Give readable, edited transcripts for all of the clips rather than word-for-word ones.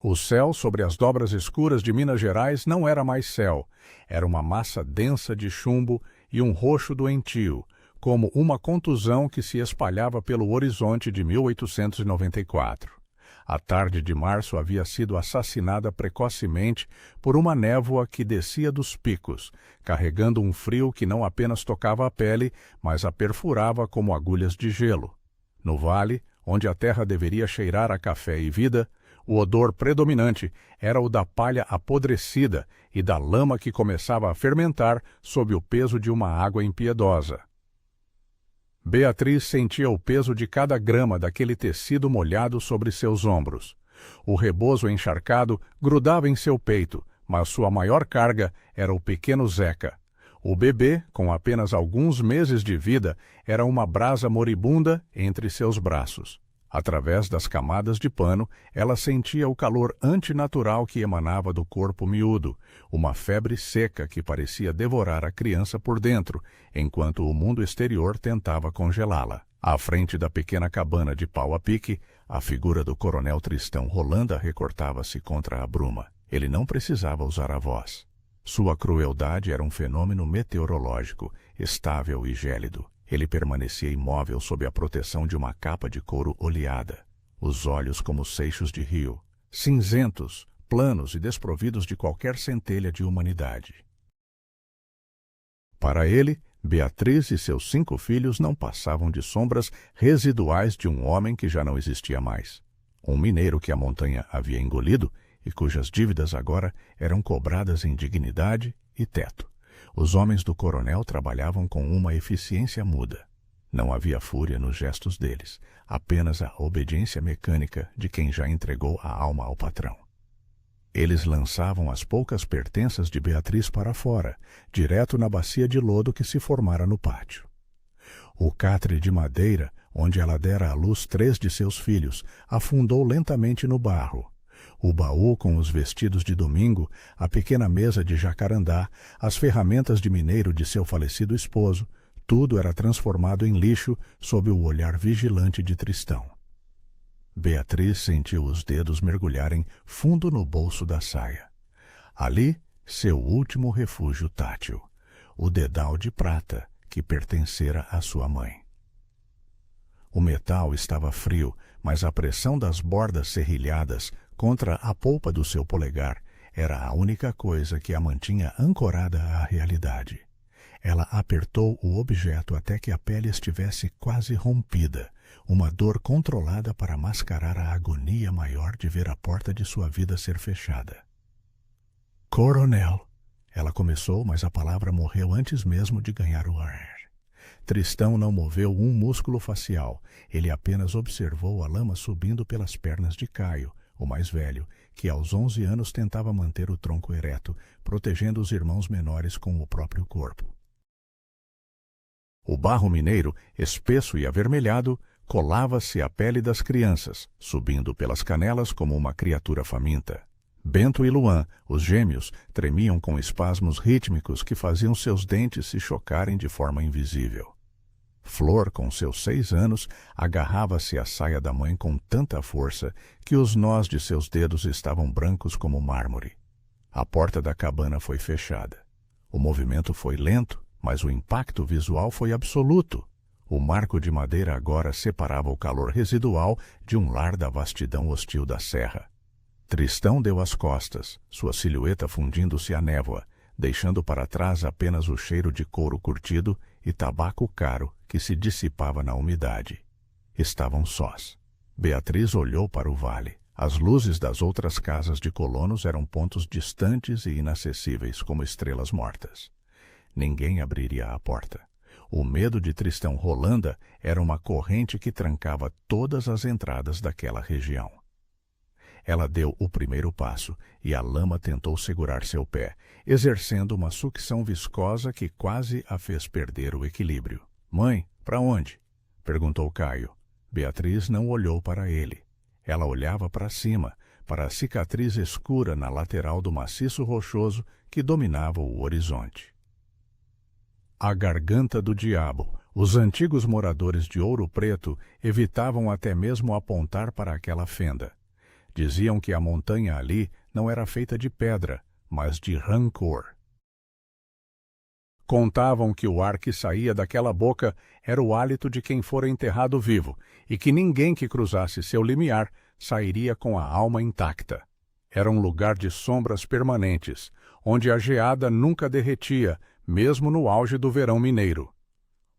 O céu sobre as dobras escuras de Minas Gerais não era mais céu, era uma massa densa de chumbo e um roxo doentio, como uma contusão que se espalhava pelo horizonte de 1894. A tarde de março havia sido assassinada precocemente por uma névoa que descia dos picos, carregando um frio que não apenas tocava a pele, mas a perfurava como agulhas de gelo. No vale, onde a terra deveria cheirar a café e vida, o odor predominante era o da palha apodrecida e da lama que começava a fermentar sob o peso de uma água impiedosa. Beatriz sentia o peso de cada grama daquele tecido molhado sobre seus ombros. O rebozo encharcado grudava em seu peito, mas sua maior carga era o pequeno Zeca. O bebê, com apenas alguns meses de vida, era uma brasa moribunda entre seus braços. Através das camadas de pano, ela sentia o calor antinatural que emanava do corpo miúdo, uma febre seca que parecia devorar a criança por dentro, enquanto o mundo exterior tentava congelá-la. À frente da pequena cabana de pau a pique, a figura do coronel Tristão Rolanda recortava-se contra a bruma. Ele não precisava usar a voz. Sua crueldade era um fenômeno meteorológico, estável e gélido. Ele permanecia imóvel sob a proteção de uma capa de couro oleada, os olhos como seixos de rio, cinzentos, planos e desprovidos de qualquer centelha de humanidade. Para ele, Beatriz e seus 5 filhos não passavam de sombras residuais de um homem que já não existia mais. Um mineiro que a montanha havia engolido e cujas dívidas agora eram cobradas em dignidade e teto. Os homens do coronel trabalhavam com uma eficiência muda. Não havia fúria nos gestos deles, apenas a obediência mecânica de quem já entregou a alma ao patrão. Eles lançavam as poucas pertenças de Beatriz para fora, direto na bacia de lodo que se formara no pátio. O catre de madeira, onde ela dera à luz 3 de seus filhos, afundou lentamente no barro. O baú com os vestidos de domingo, a pequena mesa de jacarandá, as ferramentas de mineiro de seu falecido esposo, tudo era transformado em lixo sob o olhar vigilante de Tristão. Beatriz sentiu os dedos mergulharem fundo no bolso da saia. Ali, seu último refúgio tátil, o dedal de prata que pertencera à sua mãe. O metal estava frio, mas a pressão das bordas serrilhadas contra a polpa do seu polegar era a única coisa que a mantinha ancorada à realidade. Ela apertou o objeto até que a pele estivesse quase rompida, uma dor controlada para mascarar a agonia maior de ver a porta de sua vida ser fechada. "Coronel", ela começou, mas a palavra morreu antes mesmo de ganhar o ar. Tristão não moveu um músculo facial, ele apenas observou a lama subindo pelas pernas de Caio, o mais velho, que aos 11 anos tentava manter o tronco ereto, protegendo os irmãos menores com o próprio corpo. O barro mineiro, espesso e avermelhado, colava-se à pele das crianças, subindo pelas canelas como uma criatura faminta. Bento e Luan, os gêmeos, tremiam com espasmos rítmicos que faziam seus dentes se chocarem de forma invisível. Flor, com seus 6 anos, agarrava-se à saia da mãe com tanta força que os nós de seus dedos estavam brancos como mármore. A porta da cabana foi fechada. O movimento foi lento, mas o impacto visual foi absoluto. O marco de madeira agora separava o calor residual de um lar da vastidão hostil da serra. Tristão deu as costas, sua silhueta fundindo-se à névoa, deixando para trás apenas o cheiro de couro curtido e tabaco caro que se dissipava na umidade. Estavam sós. Beatriz olhou para o vale. As luzes das outras casas de colonos eram pontos distantes e inacessíveis como estrelas mortas. Ninguém abriria a porta. O medo de Tristão Rolanda era uma corrente que trancava todas as entradas daquela região. Ela deu o primeiro passo e a lama tentou segurar seu pé, exercendo uma sucção viscosa que quase a fez perder o equilíbrio. "Mãe, para onde?" perguntou Caio. Beatriz não olhou para ele. Ela olhava para cima, para a cicatriz escura na lateral do maciço rochoso que dominava o horizonte. A garganta do diabo. Os antigos moradores de Ouro Preto evitavam até mesmo apontar para aquela fenda. Diziam que a montanha ali não era feita de pedra, mas de rancor. Contavam que o ar que saía daquela boca era o hálito de quem fora enterrado vivo, e que ninguém que cruzasse seu limiar sairia com a alma intacta. Era um lugar de sombras permanentes, onde a geada nunca derretia, mesmo no auge do verão mineiro.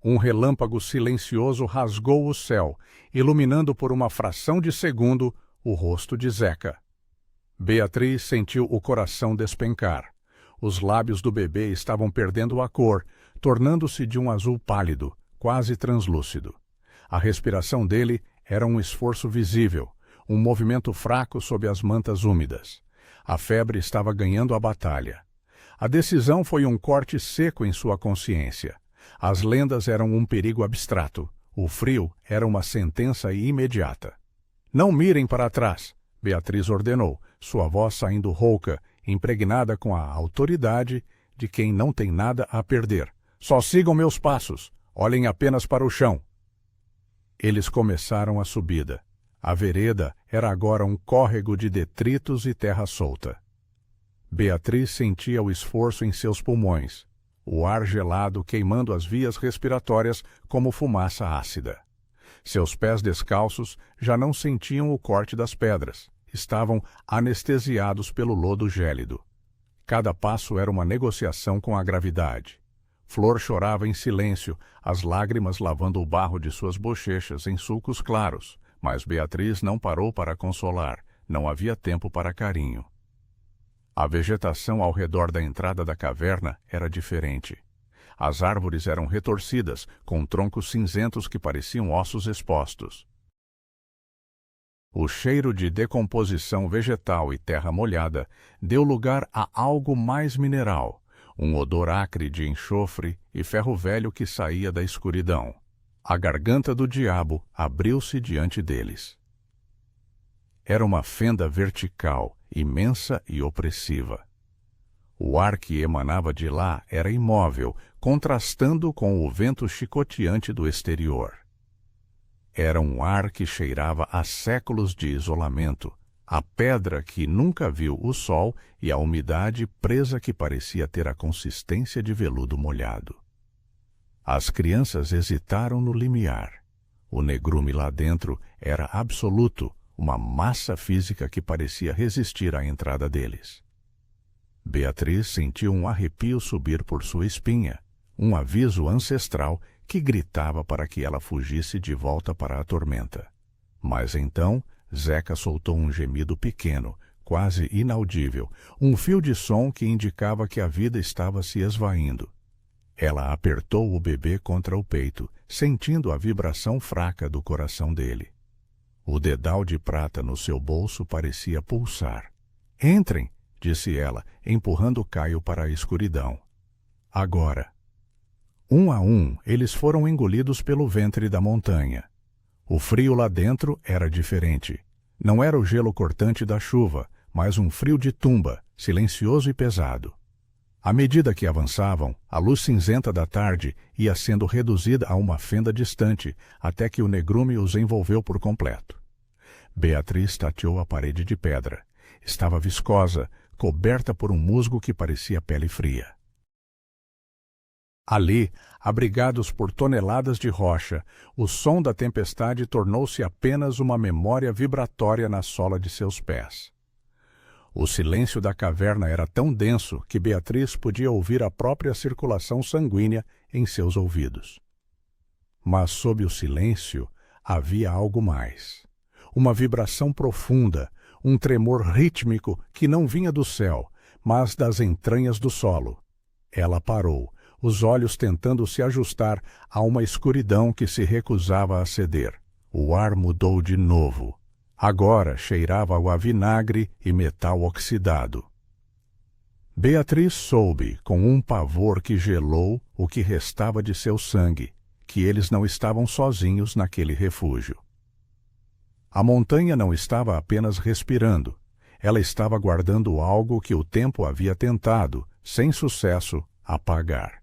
Um relâmpago silencioso rasgou o céu, iluminando por uma fração de segundo o rosto de Zeca. Beatriz sentiu o coração despencar. Os lábios do bebê estavam perdendo a cor, tornando-se de um azul pálido, quase translúcido. A respiração dele era um esforço visível, um movimento fraco sob as mantas úmidas. A febre estava ganhando a batalha. A decisão foi um corte seco em sua consciência. As lendas eram um perigo abstrato. O frio era uma sentença imediata. "Não mirem para trás", Beatriz ordenou, sua voz saindo rouca, impregnada com a autoridade de quem não tem nada a perder. "Só sigam meus passos. Olhem apenas para o chão." Eles começaram a subida. A vereda era agora um córrego de detritos e terra solta. Beatriz sentia o esforço em seus pulmões, o ar gelado queimando as vias respiratórias como fumaça ácida. Seus pés descalços já não sentiam o corte das pedras. Estavam anestesiados pelo lodo gélido. Cada passo era uma negociação com a gravidade. Flor chorava em silêncio, as lágrimas lavando o barro de suas bochechas em sulcos claros, mas Beatriz não parou para consolar, não havia tempo para carinho. A vegetação ao redor da entrada da caverna era diferente. As árvores eram retorcidas, com troncos cinzentos que pareciam ossos expostos. O cheiro de decomposição vegetal e terra molhada deu lugar a algo mais mineral, um odor acre de enxofre e ferro velho que saía da escuridão. A garganta do diabo abriu-se diante deles. Era uma fenda vertical, imensa e opressiva. O ar que emanava de lá era imóvel, contrastando com o vento chicoteante do exterior. Era um ar que cheirava a séculos de isolamento, a pedra que nunca viu o sol e a umidade presa que parecia ter a consistência de veludo molhado. As crianças hesitaram no limiar. O negrume lá dentro era absoluto, uma massa física que parecia resistir à entrada deles. Beatriz sentiu um arrepio subir por sua espinha, um aviso ancestral que gritava para que ela fugisse de volta para a tormenta. Mas então, Zeca soltou um gemido pequeno, quase inaudível, um fio de som que indicava que a vida estava se esvaindo. Ela apertou o bebê contra o peito, sentindo a vibração fraca do coração dele. O dedal de prata no seu bolso parecia pulsar. "Entrem", disse ela, empurrando Caio para a escuridão. Agora. Um a um, eles foram engolidos pelo ventre da montanha. O frio lá dentro era diferente. Não era o gelo cortante da chuva, mas um frio de tumba, silencioso e pesado. À medida que avançavam, a luz cinzenta da tarde ia sendo reduzida a uma fenda distante, até que o negrume os envolveu por completo. Beatriz tateou a parede de pedra. Estava viscosa, coberta por um musgo que parecia pele fria. Ali, abrigados por toneladas de rocha, o som da tempestade tornou-se apenas uma memória vibratória na sola de seus pés. O silêncio da caverna era tão denso que Beatriz podia ouvir a própria circulação sanguínea em seus ouvidos. Mas sob o silêncio havia algo mais. Uma vibração profunda, um tremor rítmico que não vinha do céu, mas das entranhas do solo. Ela parou, os olhos tentando se ajustar a uma escuridão que se recusava a ceder. O ar mudou de novo. Agora cheirava a vinagre e metal oxidado. Beatriz soube, com um pavor que gelou o que restava de seu sangue, que eles não estavam sozinhos naquele refúgio. A montanha não estava apenas respirando, ela estava guardando algo que o tempo havia tentado, sem sucesso, apagar.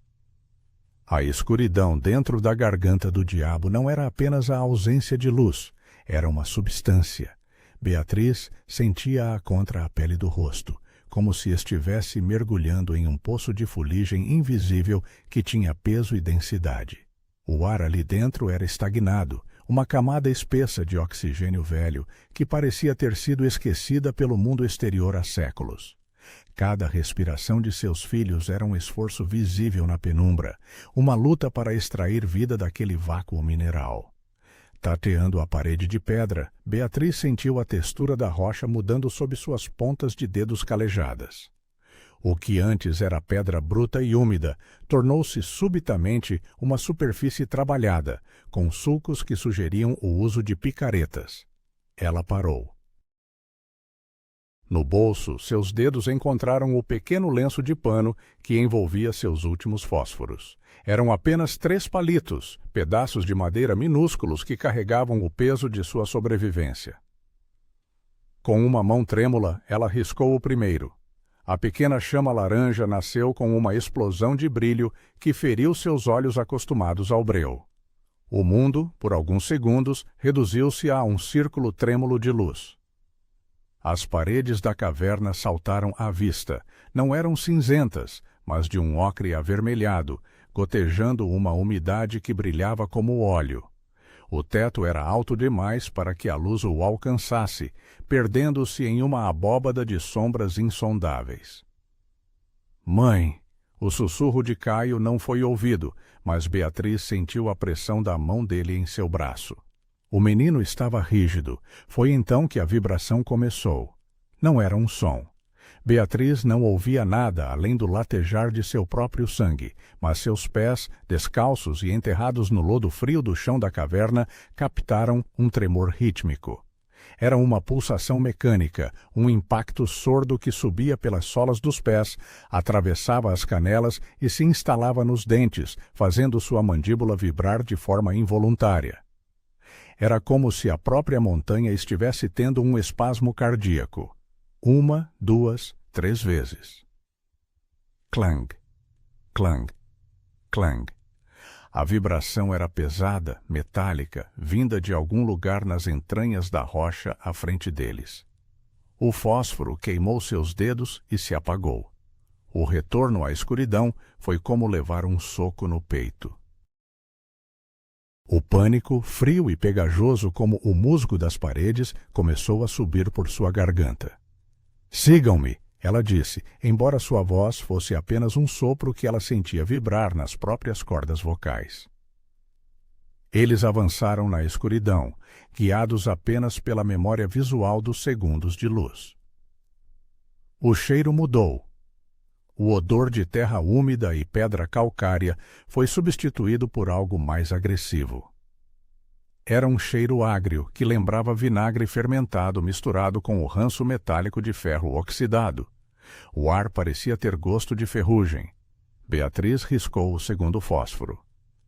A escuridão dentro da garganta do diabo não era apenas a ausência de luz, era uma substância. Beatriz sentia-a contra a pele do rosto, como se estivesse mergulhando em um poço de fuligem invisível que tinha peso e densidade. O ar ali dentro era estagnado, uma camada espessa de oxigênio velho que parecia ter sido esquecida pelo mundo exterior há séculos. Cada respiração de seus filhos era um esforço visível na penumbra, uma luta para extrair vida daquele vácuo mineral. Tateando a parede de pedra, Beatriz sentiu a textura da rocha mudando sob suas pontas de dedos calejadas. O que antes era pedra bruta e úmida tornou-se subitamente uma superfície trabalhada, com sulcos que sugeriam o uso de picaretas. Ela parou. No bolso, seus dedos encontraram o pequeno lenço de pano que envolvia seus últimos fósforos. Eram apenas 3 palitos, pedaços de madeira minúsculos que carregavam o peso de sua sobrevivência. Com uma mão trêmula, ela riscou o primeiro. A pequena chama laranja nasceu com uma explosão de brilho que feriu seus olhos acostumados ao breu. O mundo, por alguns segundos, reduziu-se a um círculo trêmulo de luz. As paredes da caverna saltaram à vista. Não eram cinzentas, mas de um ocre avermelhado, gotejando uma umidade que brilhava como óleo. O teto era alto demais para que a luz o alcançasse, perdendo-se em uma abóbada de sombras insondáveis. Mãe! O sussurro de Caio não foi ouvido, mas Beatriz sentiu a pressão da mão dele em seu braço. O menino estava rígido. Foi então que a vibração começou. Não era um som. Beatriz não ouvia nada além do latejar de seu próprio sangue, mas seus pés, descalços e enterrados no lodo frio do chão da caverna, captaram um tremor rítmico. Era uma pulsação mecânica, um impacto sordo que subia pelas solas dos pés, atravessava as canelas e se instalava nos dentes, fazendo sua mandíbula vibrar de forma involuntária. Era como se a própria montanha estivesse tendo um espasmo cardíaco. 1, 2, 3 vezes. Clang, clang, clang. A vibração era pesada, metálica, vinda de algum lugar nas entranhas da rocha à frente deles. O fósforo queimou seus dedos e se apagou. O retorno à escuridão foi como levar um soco no peito. O pânico, frio e pegajoso como o musgo das paredes, começou a subir por sua garganta. Sigam-me, ela disse, embora sua voz fosse apenas um sopro que ela sentia vibrar nas próprias cordas vocais. Eles avançaram na escuridão, guiados apenas pela memória visual dos segundos de luz. O cheiro mudou. O odor de terra úmida e pedra calcária foi substituído por algo mais agressivo. Era um cheiro ágreo que lembrava vinagre fermentado misturado com o ranço metálico de ferro oxidado. O ar parecia ter gosto de ferrugem. Beatriz riscou o segundo fósforo.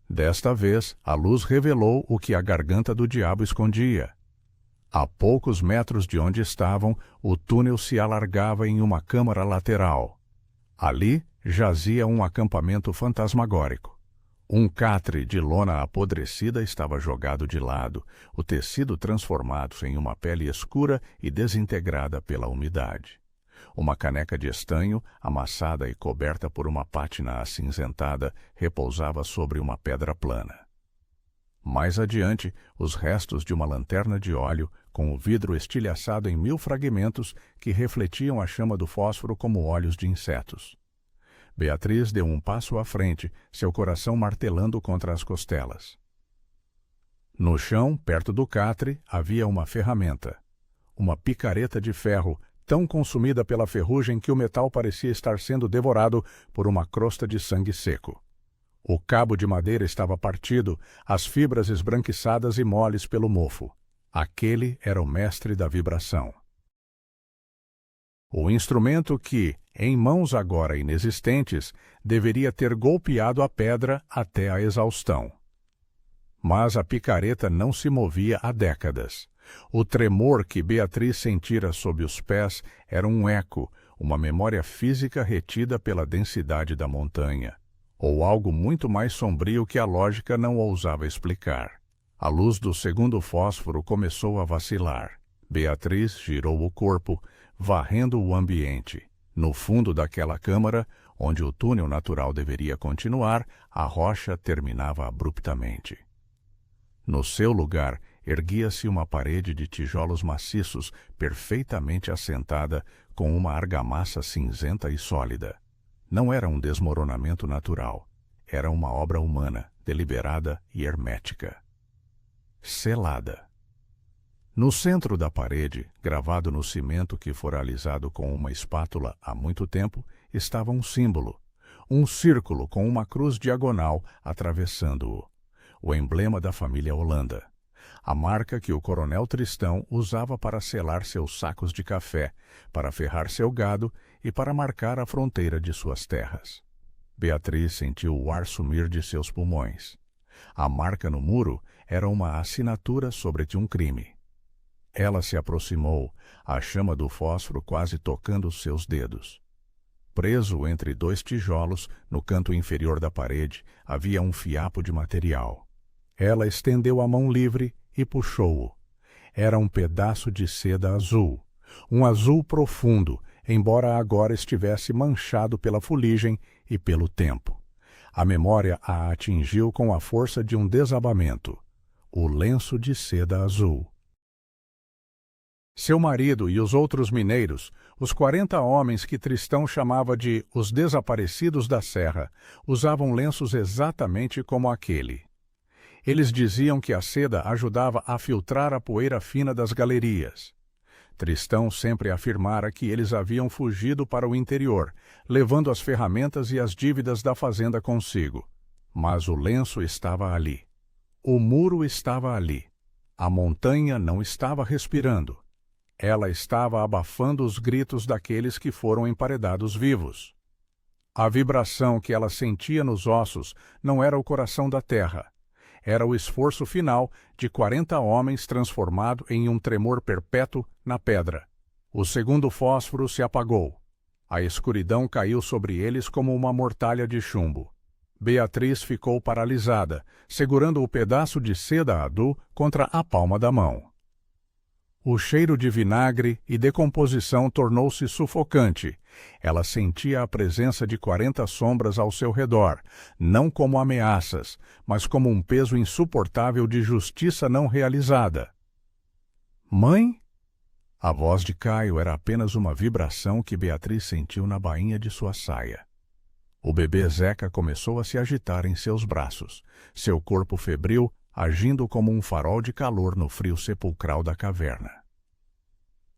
Desta vez, a luz revelou o que a garganta do diabo escondia. A poucos metros de onde estavam, o túnel se alargava em uma câmara lateral. Ali jazia um acampamento fantasmagórico. Um catre de lona apodrecida estava jogado de lado, o tecido transformado em uma pele escura e desintegrada pela umidade. Uma caneca de estanho, amassada e coberta por uma pátina acinzentada, repousava sobre uma pedra plana. Mais adiante, os restos de uma lanterna de óleo, com o vidro estilhaçado em 1000 fragmentos que refletiam a chama do fósforo como olhos de insetos. Beatriz deu um passo à frente, seu coração martelando contra as costelas. No chão, perto do catre, havia uma ferramenta. Uma picareta de ferro, tão consumida pela ferrugem que o metal parecia estar sendo devorado por uma crosta de sangue seco. O cabo de madeira estava partido, as fibras esbranquiçadas e moles pelo mofo. Aquele era o mestre da vibração. O instrumento que, em mãos agora inexistentes, deveria ter golpeado a pedra até a exaustão. Mas a picareta não se movia há décadas. O tremor que Beatriz sentira sob os pés era um eco, uma memória física retida pela densidade da montanha, ou algo muito mais sombrio que a lógica não ousava explicar. A luz do segundo fósforo começou a vacilar. Beatriz girou o corpo, varrendo o ambiente. No fundo daquela câmara, onde o túnel natural deveria continuar, a rocha terminava abruptamente. No seu lugar, erguia-se uma parede de tijolos maciços, perfeitamente assentada, com uma argamassa cinzenta e sólida. Não era um desmoronamento natural. Era uma obra humana, deliberada e hermética. Selada. No centro da parede, gravado no cimento que fora alisado com uma espátula há muito tempo, estava um símbolo, um círculo com uma cruz diagonal atravessando-o, o emblema da família Holanda, a marca que o coronel Tristão usava para selar seus sacos de café, para ferrar seu gado e para marcar a fronteira de suas terras. Beatriz sentiu o ar sumir de seus pulmões. A marca no muro era uma assinatura sobre um crime. Ela se aproximou, a chama do fósforo quase tocando seus dedos. Preso entre dois tijolos, no canto inferior da parede, havia um fiapo de material. Ela estendeu a mão livre e puxou-o. Era um pedaço de seda azul, um azul profundo, embora agora estivesse manchado pela fuligem e pelo tempo. A memória a atingiu com a força de um desabamento. O lenço de seda azul. Seu marido e os outros mineiros, os 40 homens que Tristão chamava de os desaparecidos da serra, usavam lenços exatamente como aquele. Eles diziam que a seda ajudava a filtrar a poeira fina das galerias. Tristão sempre afirmara que eles haviam fugido para o interior, levando as ferramentas e as dívidas da fazenda consigo. Mas o lenço estava ali. O muro estava ali. A montanha não estava respirando. Ela estava abafando os gritos daqueles que foram emparedados vivos. A vibração que ela sentia nos ossos não era o coração da terra. Era o esforço final de 40 homens transformado em um tremor perpétuo na pedra. O segundo fósforo se apagou. A escuridão caiu sobre eles como uma mortalha de chumbo. Beatriz ficou paralisada, segurando o pedaço de seda azul contra a palma da mão. O cheiro de vinagre e decomposição tornou-se sufocante. Ela sentia a presença de 40 sombras ao seu redor, não como ameaças, mas como um peso insuportável de justiça não realizada. Mãe? A voz de Caio era apenas uma vibração que Beatriz sentiu na bainha de sua saia. O bebê Zeca começou a se agitar em seus braços, seu corpo febril agindo como um farol de calor no frio sepulcral da caverna.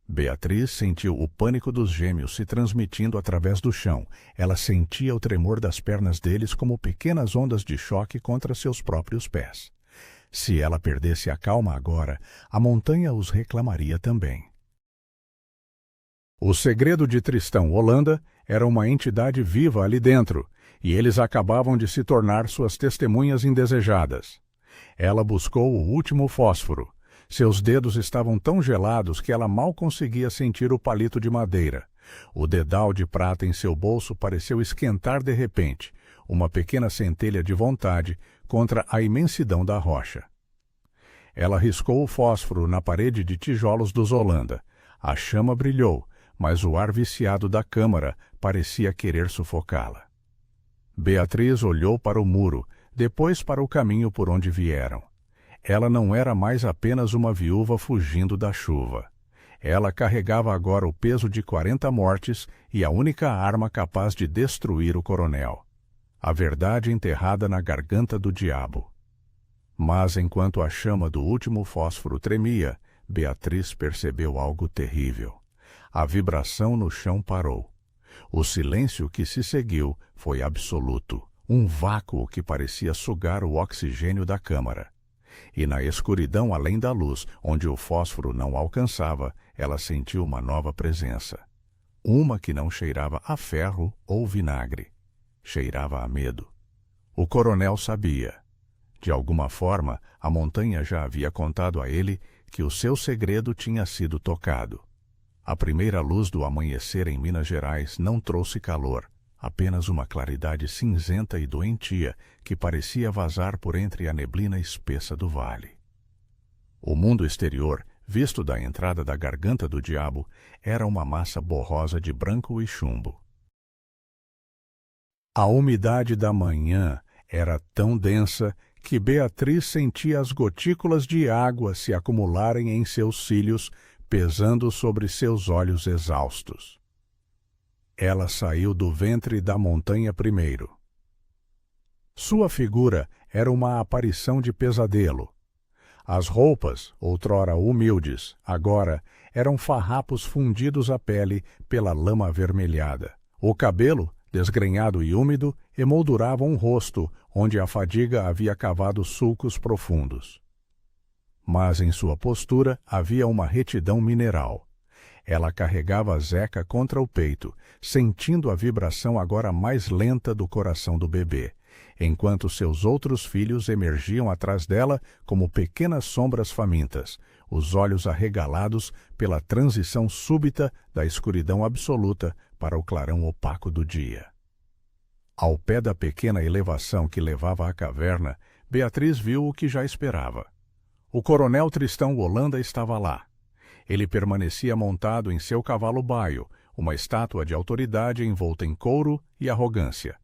Beatriz sentiu o pânico dos gêmeos se transmitindo através do chão. Ela sentia o tremor das pernas deles como pequenas ondas de choque contra seus próprios pés. Se ela perdesse a calma agora, a montanha os reclamaria também. O segredo de Tristão Holanda era uma entidade viva ali dentro, e eles acabavam de se tornar suas testemunhas indesejadas. Ela buscou o último fósforo. Seus dedos estavam tão gelados que ela mal conseguia sentir o palito de madeira. O dedal de prata em seu bolso pareceu esquentar de repente, uma pequena centelha de vontade contra a imensidão da rocha. Ela riscou o fósforo na parede de tijolos dos Holanda. A chama brilhou, mas o ar viciado da câmara parecia querer sufocá-la. Beatriz olhou para o muro, depois para o caminho por onde vieram. Ela não era mais apenas uma viúva fugindo da chuva. Ela carregava agora o peso de 40 mortes e a única arma capaz de destruir o coronel. A verdade enterrada na garganta do diabo. Mas enquanto a chama do último fósforo tremia, Beatriz percebeu algo terrível. A vibração no chão parou. O silêncio que se seguiu foi absoluto, um vácuo que parecia sugar o oxigênio da câmara. E na escuridão além da luz, onde o fósforo não alcançava, ela sentiu uma nova presença. Uma que não cheirava a ferro ou vinagre. Cheirava a medo. O coronel sabia. De alguma forma, a montanha já havia contado a ele que o seu segredo tinha sido tocado. A primeira luz do amanhecer em Minas Gerais não trouxe calor, apenas uma claridade cinzenta e doentia que parecia vazar por entre a neblina espessa do vale. O mundo exterior visto da entrada da garganta do diabo, era uma massa borrosa de branco e chumbo. A umidade da manhã era tão densa que Beatriz sentia as gotículas de água se acumularem em seus cílios, pesando sobre seus olhos exaustos. Ela saiu do ventre da montanha primeiro. Sua figura era uma aparição de pesadelo. As roupas, outrora humildes, agora eram farrapos fundidos à pele pela lama avermelhada. O cabelo, desgrenhado e úmido, emoldurava um rosto onde a fadiga havia cavado sulcos profundos. Mas em sua postura havia uma retidão mineral. Ela carregava Zeca contra o peito, sentindo a vibração agora mais lenta do coração do bebê, enquanto seus outros filhos emergiam atrás dela como pequenas sombras famintas, os olhos arregalados pela transição súbita da escuridão absoluta para o clarão opaco do dia. Ao pé da pequena elevação que levava à caverna, Beatriz viu o que já esperava. O coronel Tristão Holanda estava lá. Ele permanecia montado em seu cavalo baio, uma estátua de autoridade envolta em couro e arrogância.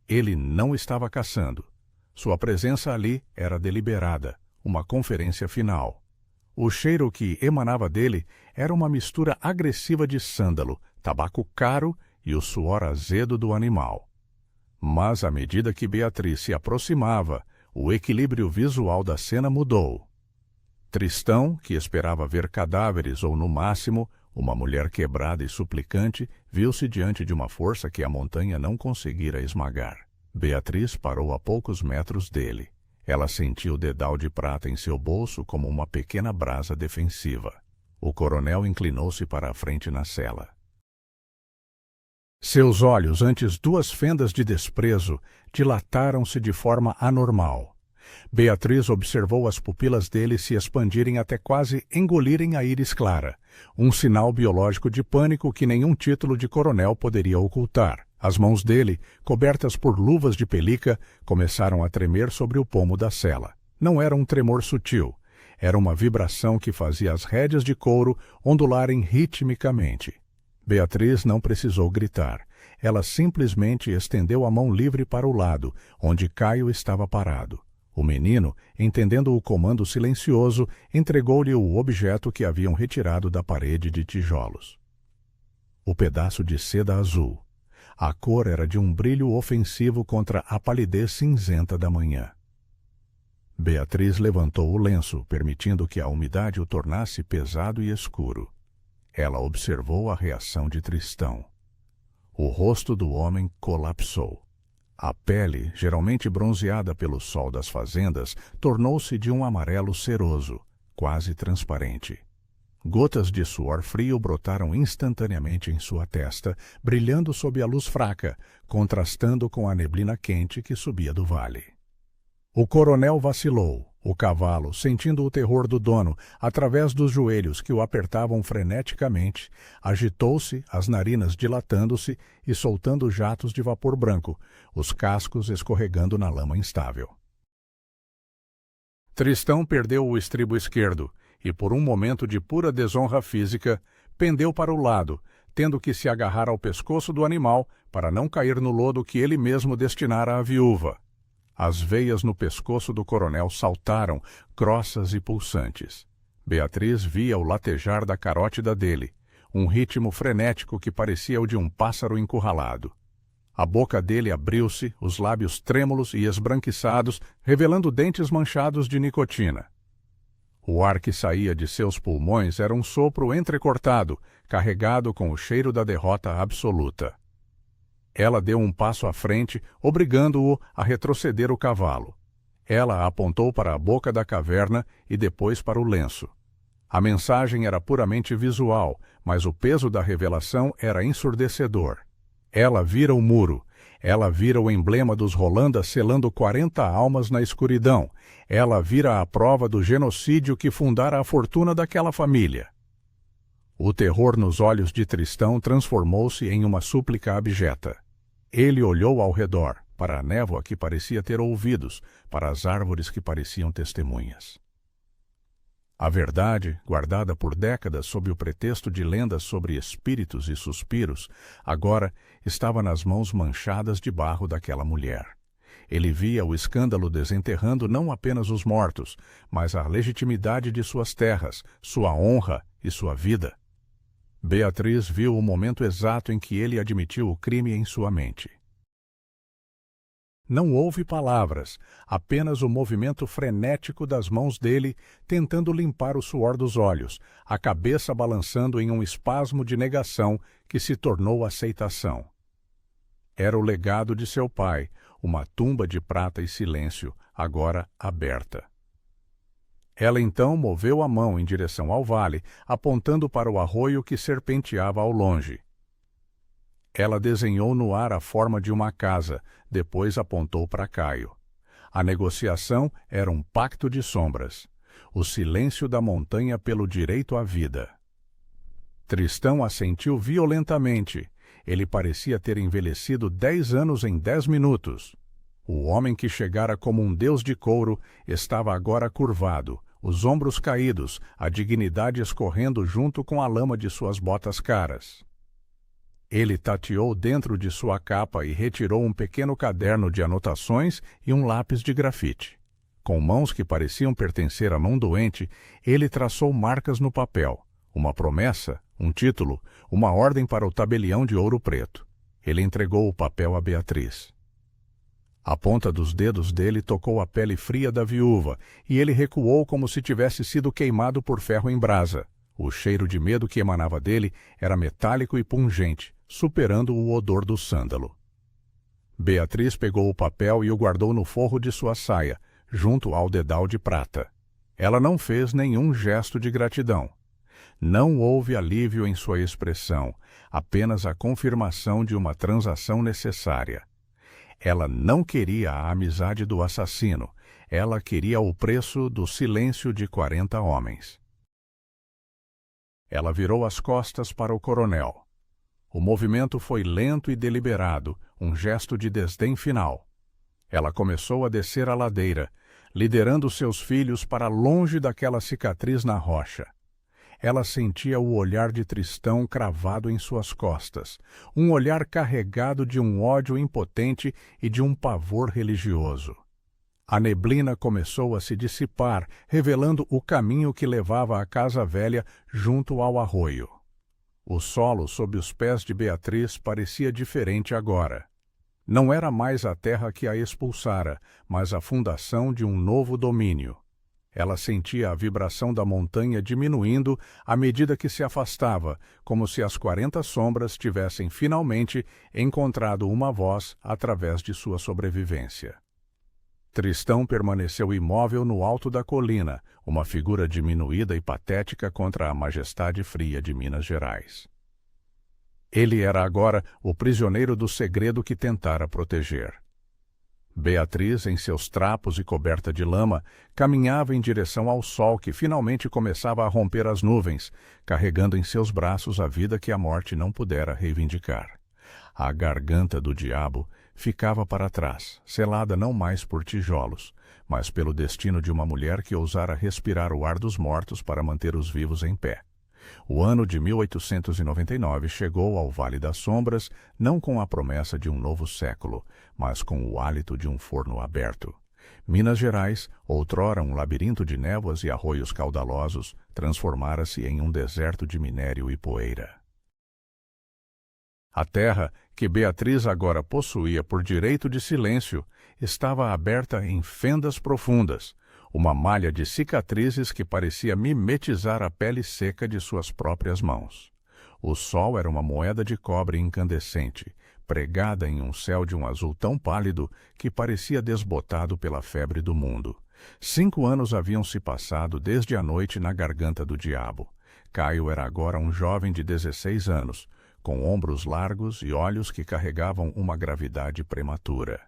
Ele não estava caçando. Sua presença ali era deliberada, uma conferência final. O cheiro que emanava dele era uma mistura agressiva de sândalo, tabaco caro e o suor azedo do animal. Mas à medida que Beatriz se aproximava, o equilíbrio visual da cena mudou. Tristão, que esperava ver cadáveres ou, no máximo, uma mulher quebrada e suplicante, viu-se diante de uma força que a montanha não conseguira esmagar. Beatriz parou a poucos metros dele. Ela sentiu o dedal de prata em seu bolso como uma pequena brasa defensiva. O coronel inclinou-se para a frente na cela. Seus olhos, antes duas fendas de desprezo, dilataram-se de forma anormal. Beatriz observou as pupilas dele se expandirem até quase engolirem a íris clara, um sinal biológico de pânico que nenhum título de coronel poderia ocultar. As mãos dele, cobertas por luvas de pelica, começaram a tremer sobre o pomo da cela. Não era um tremor sutil, era uma vibração que fazia as rédeas de couro ondularem ritmicamente. Beatriz não precisou gritar. Ela simplesmente estendeu a mão livre para o lado, onde Caio estava parado. O menino, entendendo o comando silencioso, entregou-lhe o objeto que haviam retirado da parede de tijolos. O pedaço de seda azul. A cor era de um brilho ofensivo contra a palidez cinzenta da manhã. Beatriz levantou o lenço, permitindo que a umidade o tornasse pesado e escuro. Ela observou a reação de Tristão. O rosto do homem colapsou. A pele, geralmente bronzeada pelo sol das fazendas, tornou-se de um amarelo ceroso, quase transparente. Gotas de suor frio brotaram instantaneamente em sua testa, brilhando sob a luz fraca, contrastando com a neblina quente que subia do vale. O coronel vacilou. O cavalo, sentindo o terror do dono, através dos joelhos que o apertavam freneticamente, agitou-se, as narinas dilatando-se e soltando jatos de vapor branco, os cascos escorregando na lama instável. Tristão perdeu o estribo esquerdo e, por um momento de pura desonra física, pendeu para o lado, tendo que se agarrar ao pescoço do animal para não cair no lodo que ele mesmo destinara à viúva. As veias no pescoço do coronel saltaram, grossas e pulsantes. Beatriz via o latejar da carótida dele, um ritmo frenético que parecia o de um pássaro encurralado. A boca dele abriu-se, os lábios trêmulos e esbranquiçados, revelando dentes manchados de nicotina. O ar que saía de seus pulmões era um sopro entrecortado, carregado com o cheiro da derrota absoluta. Ela deu um passo à frente, obrigando-o a retroceder o cavalo. Ela apontou para a boca da caverna e depois para o lenço. A mensagem era puramente visual, mas o peso da revelação era ensurdecedor. Ela vira o muro. Ela vira o emblema dos Holanda selando 40 almas na escuridão. Ela vira a prova do genocídio que fundara a fortuna daquela família. O terror nos olhos de Tristão transformou-se em uma súplica abjeta. Ele olhou ao redor, para a névoa que parecia ter ouvidos, para as árvores que pareciam testemunhas. A verdade, guardada por décadas sob o pretexto de lendas sobre espíritos e suspiros, agora estava nas mãos manchadas de barro daquela mulher. Ele via o escândalo desenterrando não apenas os mortos, mas a legitimidade de suas terras, sua honra e sua vida. Beatriz viu o momento exato em que ele admitiu o crime em sua mente. Não houve palavras, apenas o movimento frenético das mãos dele tentando limpar o suor dos olhos, a cabeça balançando em um espasmo de negação que se tornou aceitação. Era o legado de seu pai, uma tumba de prata e silêncio, agora aberta. Ela então moveu a mão em direção ao vale, apontando para o arroio que serpenteava ao longe. Ela desenhou no ar a forma de uma casa, depois apontou para Caio. A negociação era um pacto de sombras. O silêncio da montanha pelo direito à vida. Tristão assentiu violentamente. Ele parecia ter envelhecido 10 anos em 10 minutos. O homem que chegara como um deus de couro estava agora curvado, os ombros caídos, a dignidade escorrendo junto com a lama de suas botas caras. Ele tateou dentro de sua capa e retirou um pequeno caderno de anotações e um lápis de grafite. Com mãos que pareciam pertencer à mão doente, ele traçou marcas no papel, uma promessa, um título, uma ordem para o tabelião de ouro preto. Ele entregou o papel a Beatriz. A ponta dos dedos dele tocou a pele fria da viúva, e ele recuou como se tivesse sido queimado por ferro em brasa. O cheiro de medo que emanava dele era metálico e pungente, superando o odor do sândalo. Beatriz pegou o papel e o guardou no forro de sua saia, junto ao dedal de prata. Ela não fez nenhum gesto de gratidão. Não houve alívio em sua expressão, apenas a confirmação de uma transação necessária. Ela não queria a amizade do assassino, ela queria o preço do silêncio de 40 homens. Ela virou as costas para o coronel. O movimento foi lento e deliberado, um gesto de desdém final. Ela começou a descer a ladeira, liderando seus filhos para longe daquela cicatriz na rocha. Ela sentia o olhar de Tristão cravado em suas costas, um olhar carregado de um ódio impotente e de um pavor religioso. A neblina começou a se dissipar, revelando o caminho que levava à casa velha junto ao arroio. O solo sob os pés de Beatriz parecia diferente agora. Não era mais a terra que a expulsara, mas a fundação de um novo domínio. Ela sentia a vibração da montanha diminuindo à medida que se afastava, como se as 40 sombras tivessem finalmente encontrado uma voz através de sua sobrevivência. Tristão permaneceu imóvel no alto da colina, uma figura diminuída e patética contra a majestade fria de Minas Gerais. Ele era agora o prisioneiro do segredo que tentara proteger. Beatriz, em seus trapos e coberta de lama, caminhava em direção ao sol que finalmente começava a romper as nuvens, carregando em seus braços a vida que a morte não pudera reivindicar. A garganta do diabo ficava para trás, selada não mais por tijolos, mas pelo destino de uma mulher que ousara respirar o ar dos mortos para manter os vivos em pé. O ano de 1899 chegou ao Vale das Sombras não com a promessa de um novo século, mas com o hálito de um forno aberto. Minas Gerais, outrora um labirinto de névoas e arroios caudalosos, transformara-se em um deserto de minério e poeira. A terra, que Beatriz agora possuía por direito de silêncio, estava aberta em fendas profundas, uma malha de cicatrizes que parecia mimetizar a pele seca de suas próprias mãos. O sol era uma moeda de cobre incandescente, pregada em um céu de um azul tão pálido que parecia desbotado pela febre do mundo. 5 anos haviam se passado desde a noite na garganta do diabo. Caio era agora um jovem de 16 anos, com ombros largos e olhos que carregavam uma gravidade prematura.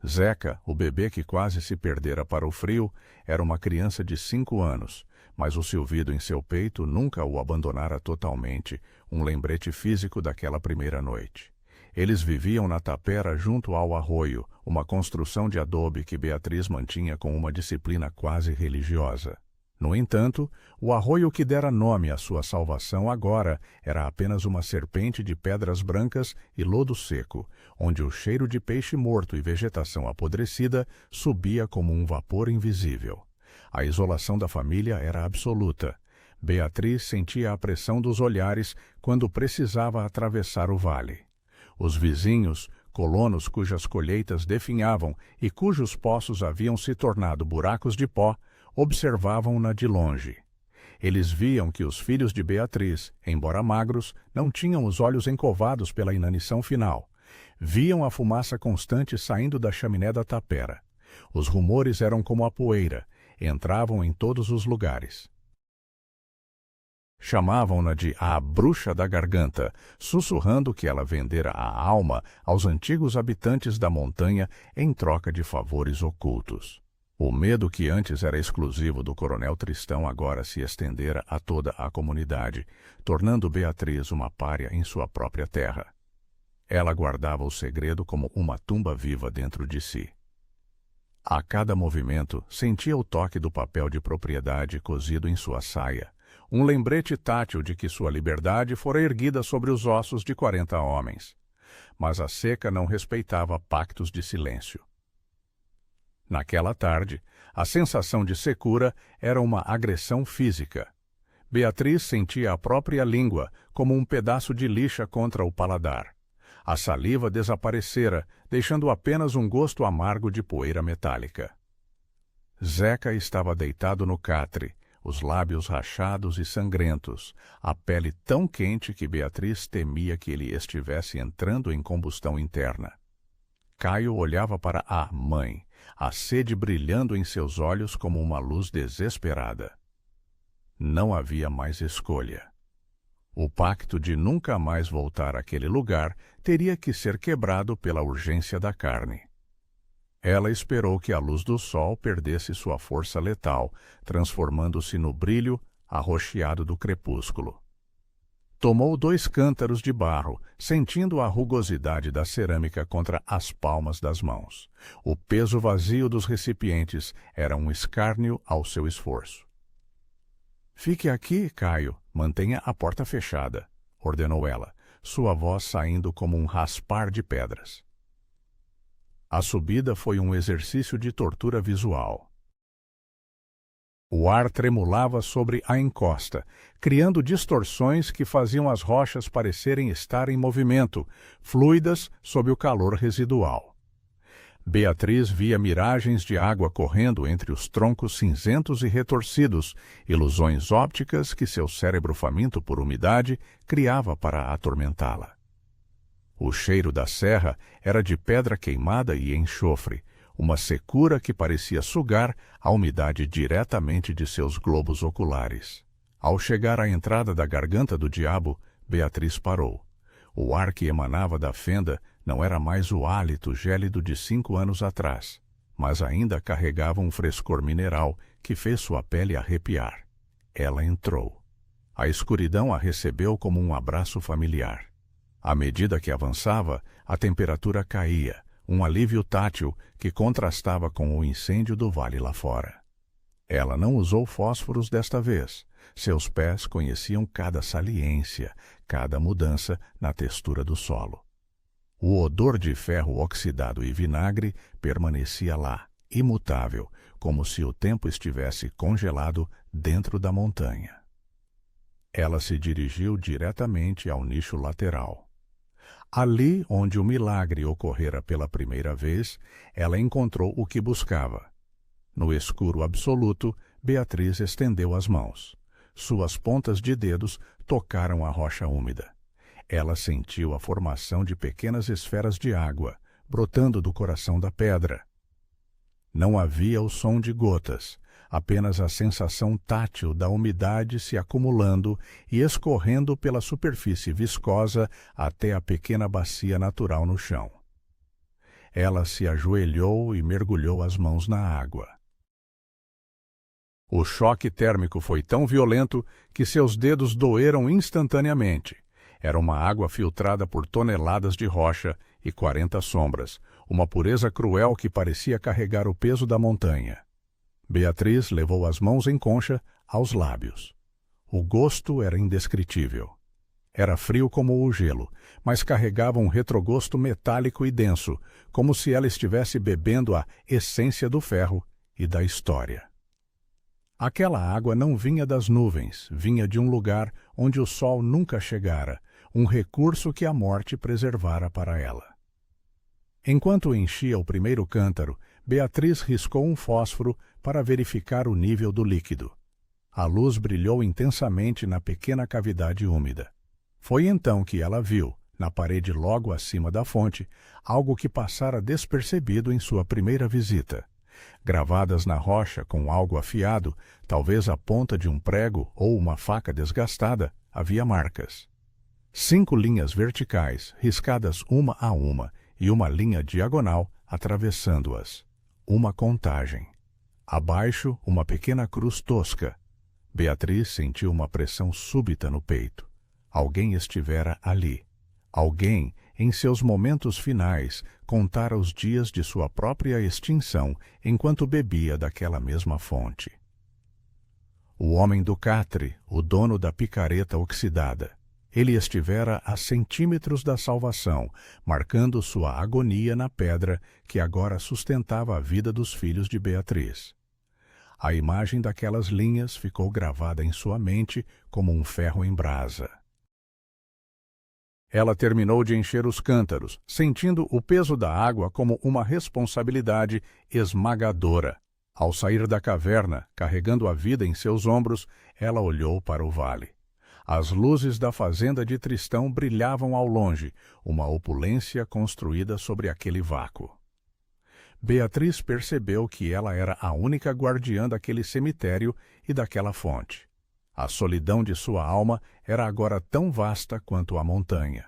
Zeca, o bebê que quase se perdera para o frio, era uma criança de 5 anos, mas o silvido em seu peito nunca o abandonara totalmente, um lembrete físico daquela primeira noite. Eles viviam na tapera junto ao arroio, uma construção de adobe que Beatriz mantinha com uma disciplina quase religiosa. No entanto, o arroio que dera nome à sua salvação agora era apenas uma serpente de pedras brancas e lodo seco, onde o cheiro de peixe morto e vegetação apodrecida subia como um vapor invisível. A isolação da família era absoluta. Beatriz sentia a pressão dos olhares quando precisava atravessar o vale. Os vizinhos, colonos cujas colheitas definhavam e cujos poços haviam se tornado buracos de pó, observavam-na de longe. Eles viam que os filhos de Beatriz, embora magros, não tinham os olhos encovados pela inanição final. Viam a fumaça constante saindo da chaminé da tapera. Os rumores eram como a poeira, entravam em todos os lugares. Chamavam-na de a bruxa da garganta, sussurrando que ela vendera a alma aos antigos habitantes da montanha em troca de favores ocultos. O medo que antes era exclusivo do coronel Tristão agora se estendera a toda a comunidade, tornando Beatriz uma pária em sua própria terra. Ela guardava o segredo como uma tumba viva dentro de si. A cada movimento, sentia o toque do papel de propriedade cozido em sua saia, um lembrete tátil de que sua liberdade fora erguida sobre os ossos de 40 homens. Mas a seca não respeitava pactos de silêncio. Naquela tarde, a sensação de secura era uma agressão física. Beatriz sentia a própria língua como um pedaço de lixa contra o paladar. A saliva desaparecera, deixando apenas um gosto amargo de poeira metálica. Zeca estava deitado no catre, os lábios rachados e sangrentos, a pele tão quente que Beatriz temia que ele estivesse entrando em combustão interna. Caio olhava para a mãe, a sede brilhando em seus olhos como uma luz desesperada. Não havia mais escolha. O pacto de nunca mais voltar àquele lugar teria que ser quebrado pela urgência da carne. Ela esperou que a luz do sol perdesse sua força letal, transformando-se no brilho arroxeado do crepúsculo. Tomou 2 cântaros de barro, sentindo a rugosidade da cerâmica contra as palmas das mãos. O peso vazio dos recipientes era um escárnio ao seu esforço. "Fique aqui, Caio. Mantenha a porta fechada", ordenou ela, sua voz saindo como um raspar de pedras. A subida foi um exercício de tortura visual. O ar tremulava sobre a encosta, criando distorções que faziam as rochas parecerem estar em movimento, fluidas sob o calor residual. Beatriz via miragens de água correndo entre os troncos cinzentos e retorcidos, ilusões ópticas que seu cérebro faminto por umidade criava para atormentá-la. O cheiro da serra era de pedra queimada e enxofre, uma secura que parecia sugar a umidade diretamente de seus globos oculares. Ao chegar à entrada da garganta do diabo, Beatriz parou. O ar que emanava da fenda não era mais o hálito gélido de 5 anos atrás, mas ainda carregava um frescor mineral que fez sua pele arrepiar. Ela entrou. A escuridão a recebeu como um abraço familiar. À medida que avançava, a temperatura caía, um alívio tátil que contrastava com o incêndio do vale lá fora. Ela não usou fósforos desta vez. Seus pés conheciam cada saliência, cada mudança na textura do solo. O odor de ferro oxidado e vinagre permanecia lá, imutável, como se o tempo estivesse congelado dentro da montanha. Ela se dirigiu diretamente ao nicho lateral. Ali onde o milagre ocorrera pela primeira vez, ela encontrou o que buscava. No escuro absoluto, Beatriz estendeu as mãos. Suas pontas de dedos tocaram a rocha úmida. Ela sentiu a formação de pequenas esferas de água, brotando do coração da pedra. Não havia o som de gotas, apenas a sensação tátil da umidade se acumulando e escorrendo pela superfície viscosa até a pequena bacia natural no chão. Ela se ajoelhou e mergulhou as mãos na água. O choque térmico foi tão violento que seus dedos doeram instantaneamente. Era uma água filtrada por toneladas de rocha e 40 sombras, uma pureza cruel que parecia carregar o peso da montanha. Beatriz levou as mãos em concha aos lábios. O gosto era indescritível. Era frio como o gelo, mas carregava um retrogosto metálico e denso, como se ela estivesse bebendo a essência do ferro e da história. Aquela água não vinha das nuvens, vinha de um lugar onde o sol nunca chegara, um recurso que a morte preservara para ela. Enquanto enchia o primeiro cântaro, Beatriz riscou um fósforo para verificar o nível do líquido. A luz brilhou intensamente na pequena cavidade úmida. Foi então que ela viu, na parede logo acima da fonte, algo que passara despercebido em sua primeira visita. Gravadas na rocha com algo afiado, talvez a ponta de um prego ou uma faca desgastada, havia marcas. 5 linhas verticais, riscadas uma a uma, e uma linha diagonal atravessando-as. Uma contagem. Abaixo, uma pequena cruz tosca. Beatriz sentiu uma pressão súbita no peito. Alguém estivera ali. Alguém, em seus momentos finais, contara os dias de sua própria extinção enquanto bebia daquela mesma fonte. O homem do catre, o dono da picareta oxidada. Ele estivera a centímetros da salvação, marcando sua agonia na pedra que agora sustentava a vida dos filhos de Beatriz. A imagem daquelas linhas ficou gravada em sua mente como um ferro em brasa. Ela terminou de encher os cântaros, sentindo o peso da água como uma responsabilidade esmagadora. Ao sair da caverna, carregando a vida em seus ombros, ela olhou para o vale. As luzes da fazenda de Tristão brilhavam ao longe, uma opulência construída sobre aquele vácuo. Beatriz percebeu que ela era a única guardiã daquele cemitério e daquela fonte. A solidão de sua alma era agora tão vasta quanto a montanha.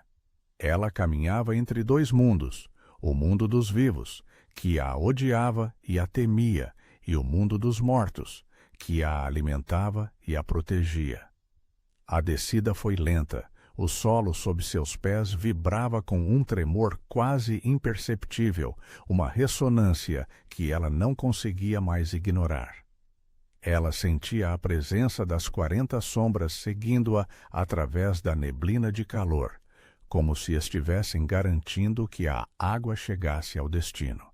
Ela caminhava entre 2 mundos, o mundo dos vivos, que a odiava e a temia, e o mundo dos mortos, que a alimentava e a protegia. A descida foi lenta, o solo sob seus pés vibrava com um tremor quase imperceptível, uma ressonância que ela não conseguia mais ignorar. Ela sentia a presença das 40 sombras seguindo-a através da neblina de calor, como se estivessem garantindo que a água chegasse ao destino.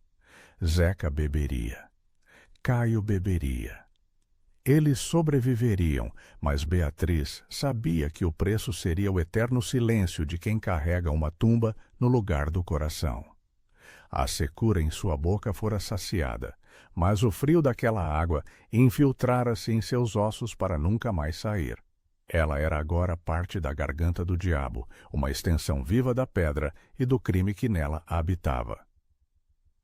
Zeca beberia. Caio beberia. Eles sobreviveriam, mas Beatriz sabia que o preço seria o eterno silêncio de quem carrega uma tumba no lugar do coração. A secura em sua boca fora saciada, mas o frio daquela água infiltrara-se em seus ossos para nunca mais sair. Ela era agora parte da garganta do diabo, uma extensão viva da pedra e do crime que nela habitava.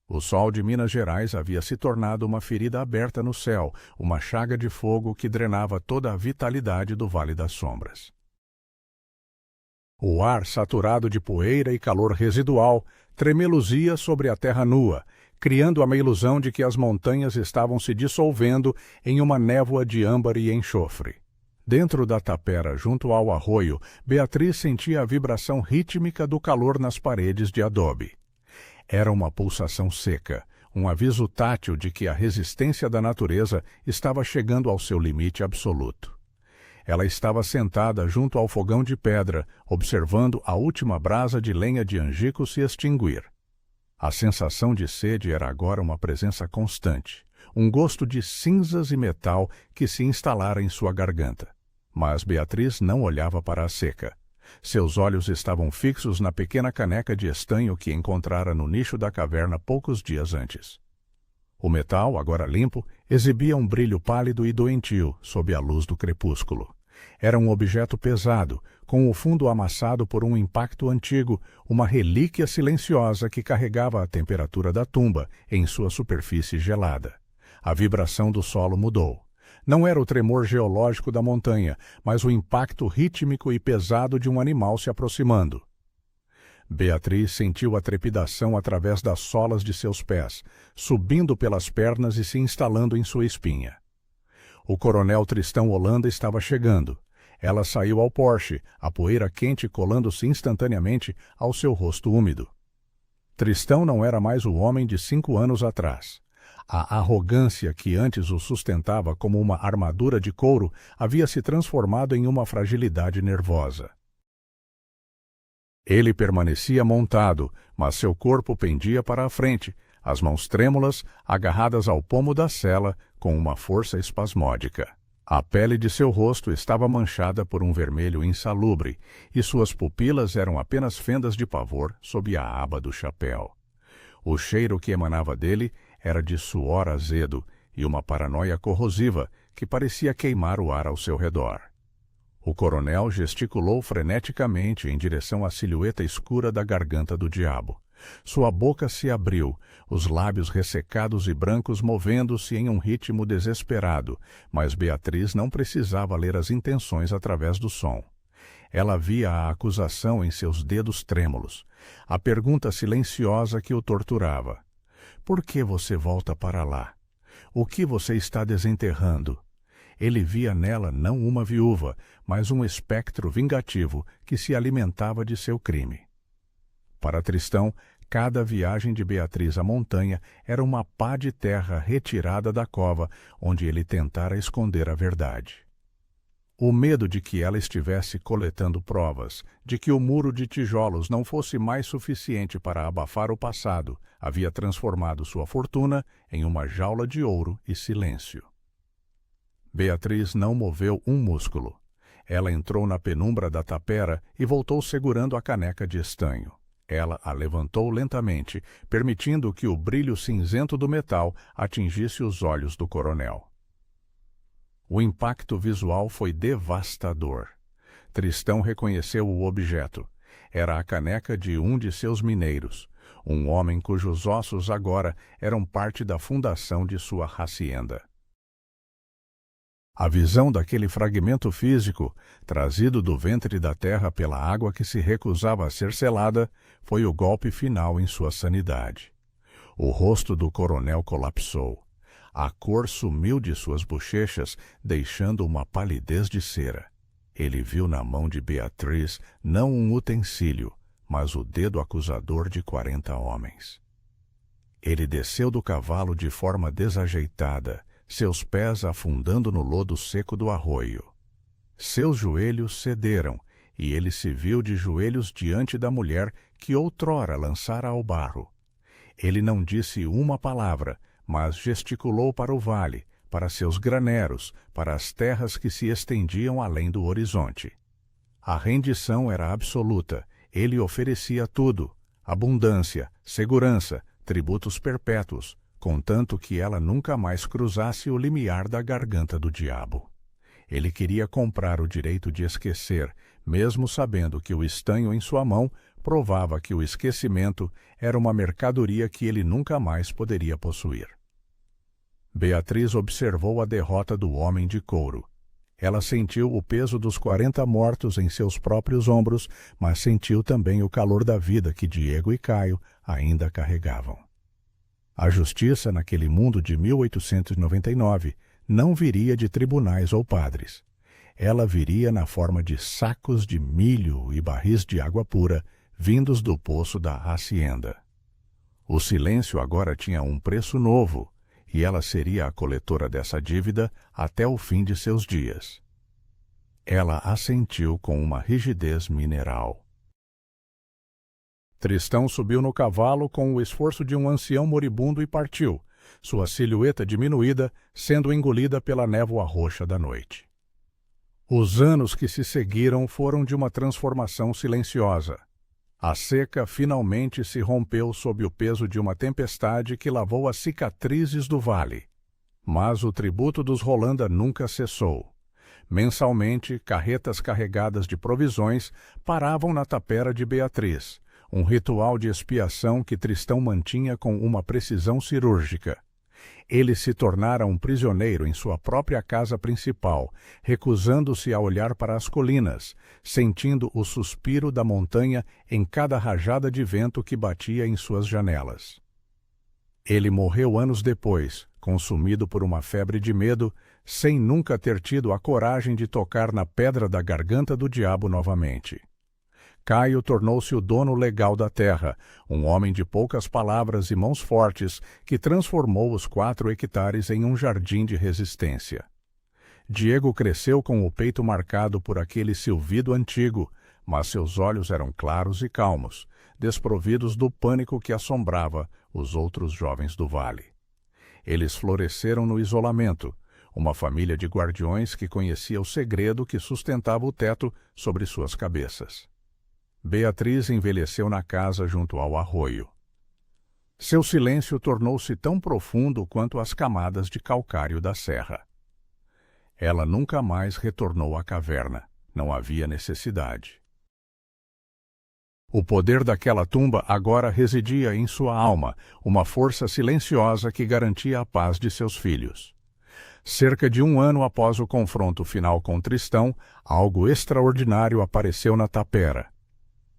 O sol de Minas Gerais havia se tornado uma ferida aberta no céu, uma chaga de fogo que drenava toda a vitalidade do Vale das Sombras. O ar saturado de poeira e calor residual tremeluzia sobre a terra nua, criando uma ilusão de que as montanhas estavam se dissolvendo em uma névoa de âmbar e enxofre. Dentro da tapera, junto ao arroio, Beatriz sentia a vibração rítmica do calor nas paredes de adobe. Era uma pulsação seca, um aviso tátil de que a resistência da natureza estava chegando ao seu limite absoluto. Ela estava sentada junto ao fogão de pedra, observando a última brasa de lenha de angico se extinguir. A sensação de sede era agora uma presença constante, um gosto de cinzas e metal que se instalara em sua garganta. Mas Beatriz não olhava para a seca. Seus olhos estavam fixos na pequena caneca de estanho que encontrara no nicho da caverna poucos dias antes. O metal, agora limpo, exibia um brilho pálido e doentio sob a luz do crepúsculo. Era um objeto pesado, com o fundo amassado por um impacto antigo, uma relíquia silenciosa que carregava a temperatura da tumba em sua superfície gelada. A vibração do solo mudou. Não era o tremor geológico da montanha, mas o impacto rítmico e pesado de um animal se aproximando. Beatriz sentiu a trepidação através das solas de seus pés, subindo pelas pernas e se instalando em sua espinha. O coronel Tristão Holanda estava chegando. Ela saiu ao porche, a poeira quente colando-se instantaneamente ao seu rosto úmido. Tristão não era mais o homem de 5 anos atrás. A arrogância que antes o sustentava como uma armadura de couro havia se transformado em uma fragilidade nervosa. Ele permanecia montado, mas seu corpo pendia para a frente, as mãos trêmulas, agarradas ao pomo da sela com uma força espasmódica. A pele de seu rosto estava manchada por um vermelho insalubre, e suas pupilas eram apenas fendas de pavor sob a aba do chapéu. O cheiro que emanava dele era de suor azedo e uma paranoia corrosiva que parecia queimar o ar ao seu redor. O coronel gesticulou freneticamente em direção à silhueta escura da garganta do diabo. Sua boca se abriu, os lábios ressecados e brancos movendo-se em um ritmo desesperado, mas Beatriz não precisava ler as intenções através do som. Ela via a acusação em seus dedos trêmulos, a pergunta silenciosa que o torturava. Por que você volta para lá? O que você está desenterrando? Ele via nela não uma viúva, mas um espectro vingativo que se alimentava de seu crime. Para Tristão, cada viagem de Beatriz à montanha era uma pá de terra retirada da cova onde ele tentara esconder a verdade. O medo de que ela estivesse coletando provas, de que o muro de tijolos não fosse mais suficiente para abafar o passado, havia transformado sua fortuna em uma jaula de ouro e silêncio. Beatriz não moveu um músculo. Ela entrou na penumbra da tapera e voltou segurando a caneca de estanho. Ela a levantou lentamente, permitindo que o brilho cinzento do metal atingisse os olhos do coronel. O impacto visual foi devastador. Tristão reconheceu o objeto. Era a caneca de um de seus mineiros, um homem cujos ossos agora eram parte da fundação de sua hacienda. A visão daquele fragmento físico, trazido do ventre da terra pela água que se recusava a ser selada, foi o golpe final em sua sanidade. O rosto do coronel colapsou. A cor sumiu de suas bochechas, deixando uma palidez de cera. Ele viu na mão de Beatriz não um utensílio, mas o dedo acusador de 40 homens. Ele desceu do cavalo de forma desajeitada, seus pés afundando no lodo seco do arroio. Seus joelhos cederam, e ele se viu de joelhos diante da mulher que outrora lançara ao barro. Ele não disse uma palavra, mas gesticulou para o vale, para seus graneros, para as terras que se estendiam além do horizonte. A rendição era absoluta. Ele oferecia tudo: abundância, segurança, tributos perpétuos, contanto que ela nunca mais cruzasse o limiar da garganta do diabo. Ele queria comprar o direito de esquecer, mesmo sabendo que o estanho em sua mão provava que o esquecimento era uma mercadoria que ele nunca mais poderia possuir. Beatriz observou a derrota do homem de couro. Ela sentiu o peso dos 40 mortos em seus próprios ombros, mas sentiu também o calor da vida que Diego e Caio ainda carregavam. A justiça naquele mundo de 1899 não viria de tribunais ou padres. Ela viria na forma de sacos de milho e barris de água pura vindos do poço da hacienda. O silêncio agora tinha um preço novo, e ela seria a coletora dessa dívida até o fim de seus dias. Ela assentiu com uma rigidez mineral. Tristão subiu no cavalo com o esforço de um ancião moribundo e partiu, sua silhueta diminuída, sendo engolida pela névoa roxa da noite. Os anos que se seguiram foram de uma transformação silenciosa. A seca finalmente se rompeu sob o peso de uma tempestade que lavou as cicatrizes do vale. Mas o tributo dos Rolanda nunca cessou. Mensalmente, carretas carregadas de provisões paravam na tapera de Beatriz, um ritual de expiação que Tristão mantinha com uma precisão cirúrgica. Ele se tornara um prisioneiro em sua própria casa principal, recusando-se a olhar para as colinas, sentindo o suspiro da montanha em cada rajada de vento que batia em suas janelas. Ele morreu anos depois, consumido por uma febre de medo, sem nunca ter tido a coragem de tocar na pedra da garganta do diabo novamente. Caio tornou-se o dono legal da terra, um homem de poucas palavras e mãos fortes que transformou os 4 hectares em um jardim de resistência. Diego cresceu com o peito marcado por aquele silvido antigo, mas seus olhos eram claros e calmos, desprovidos do pânico que assombrava os outros jovens do vale. Eles floresceram no isolamento, uma família de guardiões que conhecia o segredo que sustentava o teto sobre suas cabeças. Beatriz envelheceu na casa junto ao arroio. Seu silêncio tornou-se tão profundo quanto as camadas de calcário da serra. Ela nunca mais retornou à caverna. Não havia necessidade. O poder daquela tumba agora residia em sua alma, uma força silenciosa que garantia a paz de seus filhos. Cerca de 1 ano após o confronto final com Tristão, algo extraordinário apareceu na tapera.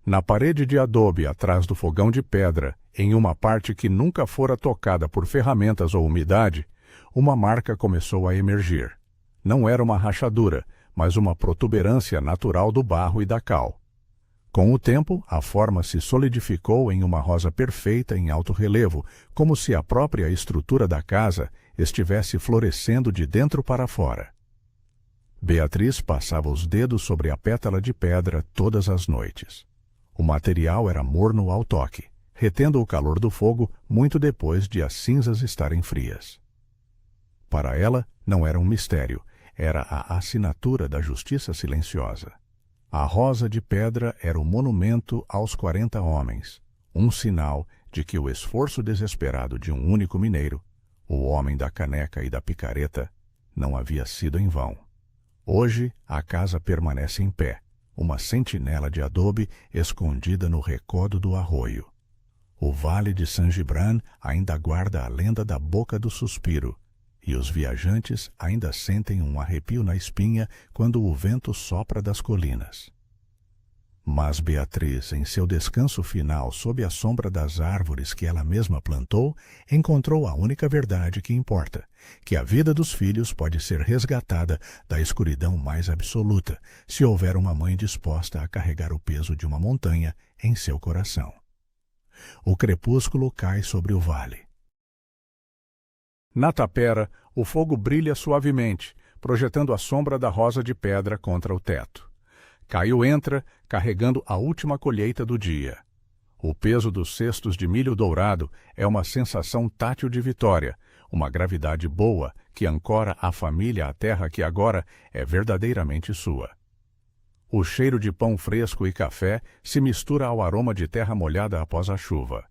Na parede de adobe atrás do fogão de pedra, em uma parte que nunca fora tocada por ferramentas ou umidade, uma marca começou a emergir. Não era uma rachadura, mas uma protuberância natural do barro e da cal. Com o tempo, a forma se solidificou em uma rosa perfeita em alto relevo, como se a própria estrutura da casa estivesse florescendo de dentro para fora. Beatriz passava os dedos sobre a pétala de pedra todas as noites. O material era morno ao toque, retendo o calor do fogo muito depois de as cinzas estarem frias. Para ela, não era um mistério, era a assinatura da justiça silenciosa. A rosa de pedra era o monumento aos 40 homens, um sinal de que o esforço desesperado de um único mineiro, o homem da caneca e da picareta, não havia sido em vão. Hoje, a casa permanece em pé, uma sentinela de adobe escondida no recodo do arroio. O vale de San Gibran ainda guarda a lenda da Boca do Suspiro, e os viajantes ainda sentem um arrepio na espinha quando o vento sopra das colinas. Mas Beatriz, em seu descanso final sob a sombra das árvores que ela mesma plantou, encontrou a única verdade que importa, que a vida dos filhos pode ser resgatada da escuridão mais absoluta, se houver uma mãe disposta a carregar o peso de uma montanha em seu coração. O crepúsculo cai sobre o vale. Na tapera, o fogo brilha suavemente, projetando a sombra da rosa de pedra contra o teto. Caio entra, carregando a última colheita do dia. O peso dos cestos de milho dourado é uma sensação tátil de vitória, uma gravidade boa que ancora a família à terra que agora é verdadeiramente sua. O cheiro de pão fresco e café se mistura ao aroma de terra molhada após a chuva.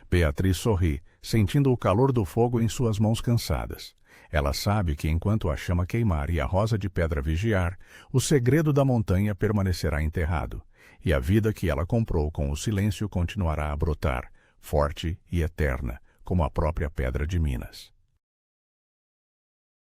Beatriz sorri, sentindo o calor do fogo em suas mãos cansadas. Ela sabe que enquanto a chama queimar e a rosa de pedra vigiar, o segredo da montanha permanecerá enterrado, e a vida que ela comprou com o silêncio continuará a brotar, forte e eterna, como a própria pedra de Minas.